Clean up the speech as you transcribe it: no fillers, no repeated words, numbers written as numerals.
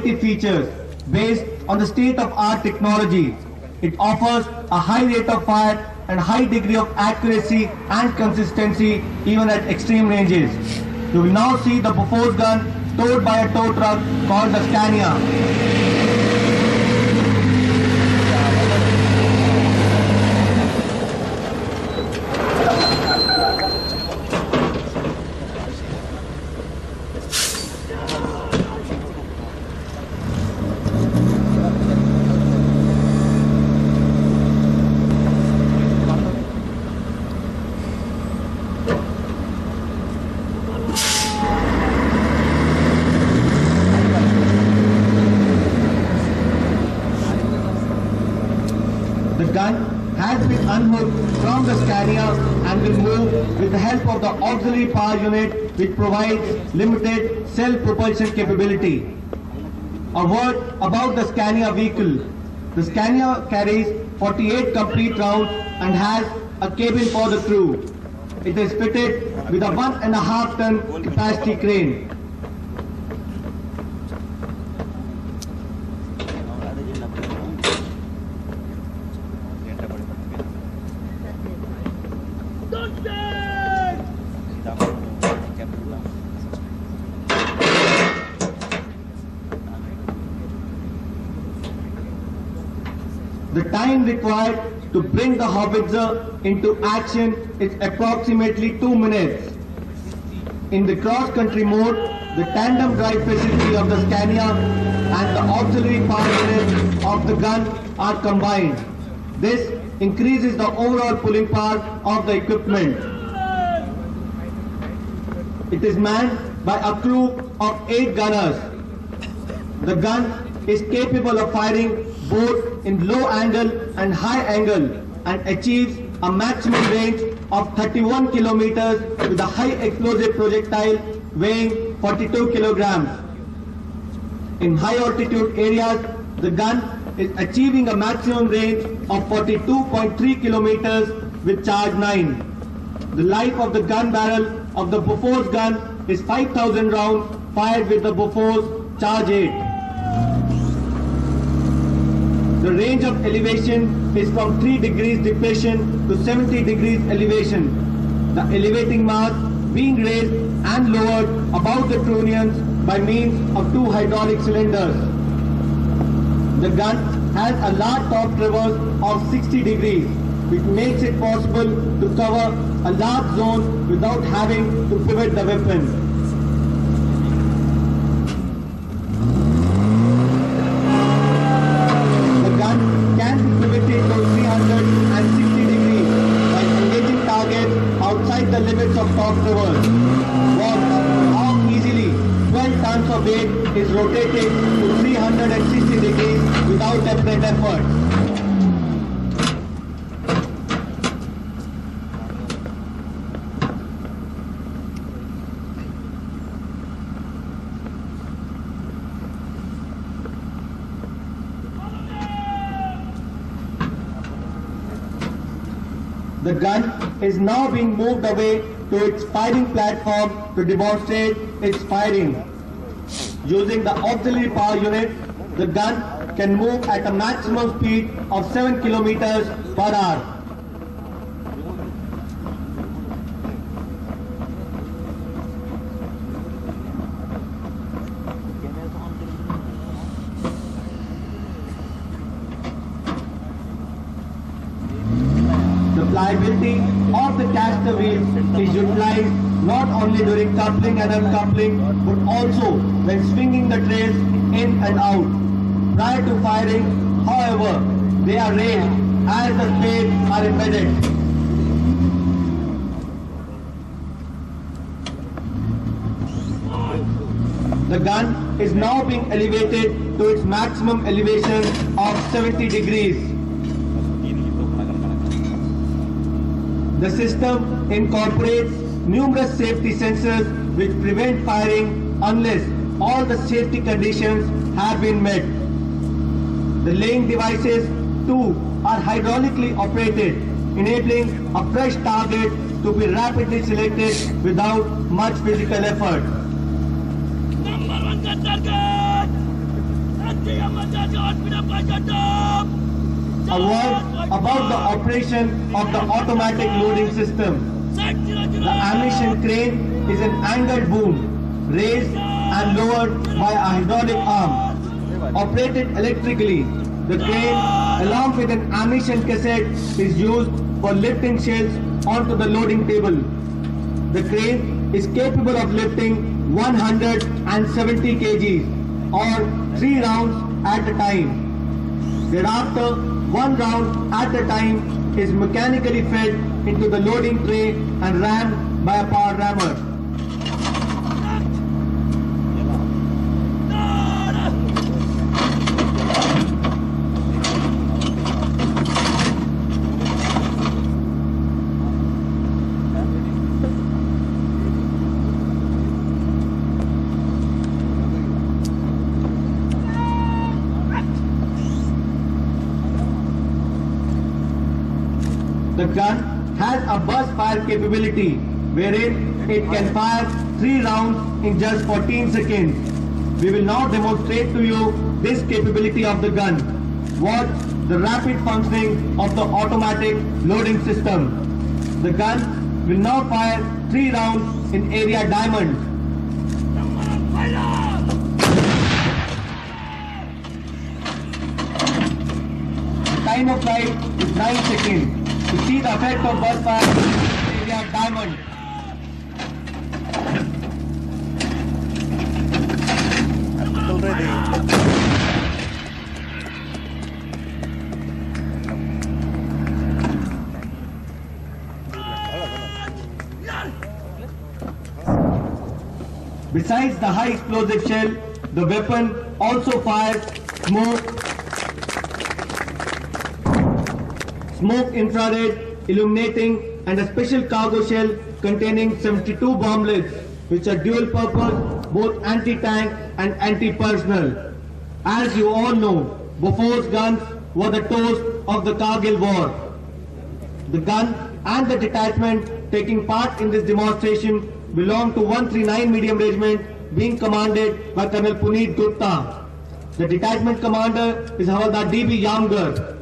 features based on the state-of-art technology. It offers a high rate of fire and high degree of accuracy and consistency even at extreme ranges. You will now see the Bofors gun towed by a tow truck called the Scania. The gun has been unhooked from the Scania and will move with the help of the auxiliary power unit, which provides limited self-propulsion capability. A word about the Scania vehicle. The Scania carries 48 complete rounds and has a cabin for the crew. It is fitted with a 1.5 ton capacity crane. The time required to bring the howitzer into action is approximately 2 minutes. In the cross-country mode, the tandem drive facility of the Scania and the auxiliary power unit of the gun are combined. This increases the overall pulling power of the equipment. It is manned by a crew of 8 gunners. The gun is capable of firing both in low angle and high angle and achieves a maximum range of 31 kilometers with a high explosive projectile weighing 42 kilograms. In high altitude areas, the gun is achieving a maximum range of 42.3 kilometers with charge 9. The life of the gun barrel of the Bofors gun is 5,000 rounds fired with the Bofors charge 8. The range of elevation is from 3 degrees depression to 70 degrees elevation. The elevating mass being raised and lowered above the trunnions by means of 2 hydraulic cylinders. The gun has a large top traverse of 60 degrees, which makes it possible to cover a large zone without having to pivot the weapon. Outside the limits of top traverse. Watch how easily 12 tons of weight is rotated to 360 degrees without apparent effort. The gun is now being moved away to its firing platform to demonstrate its firing. Using the auxiliary power unit, the gun can move at a maximum speed of 7 kilometers per hour. Pliability of the caster wheel is utilized not only during coupling and uncoupling but also when swinging the trails in and out. Prior to firing, however, they are raised as the spades are embedded. The gun is now being elevated to its maximum elevation of 70 degrees. The system incorporates numerous safety sensors which prevent firing unless all the safety conditions have been met. The laying devices too are hydraulically operated, enabling a fresh target to be rapidly selected without much physical effort. Number 1 target! A word about the operation of the automatic loading system. The ammunition crane is an angled boom, raised and lowered by a hydraulic arm. Operated electrically, the crane, along with an ammunition cassette, is used for lifting shells onto the loading table. The crane is capable of lifting 170 kgs or 3 rounds at a time. Thereafter, 1 round at a time is mechanically fed into the loading tray and rammed by a power rammer. The gun has a burst fire capability wherein it can fire 3 rounds in just 14 seconds. We will now demonstrate to you this capability of the gun. Watch the rapid functioning of the automatic loading system. The gun will now fire 3 rounds in area diamond. The time of flight is 9 seconds. To see the effect of burst fire in area diamond. Besides the high explosive shell, the weapon also fires smoke infrared, illuminating, and a special cargo shell containing 72 bomblets, which are dual purpose, both anti-tank and anti-personnel. As you all know, Bofors guns were the toast of the Kargil war. The gun and the detachment taking part in this demonstration belong to 139 Medium Regiment, being commanded by Colonel Puneet Gupta. The detachment commander is Havaldar D.B. Yamgar.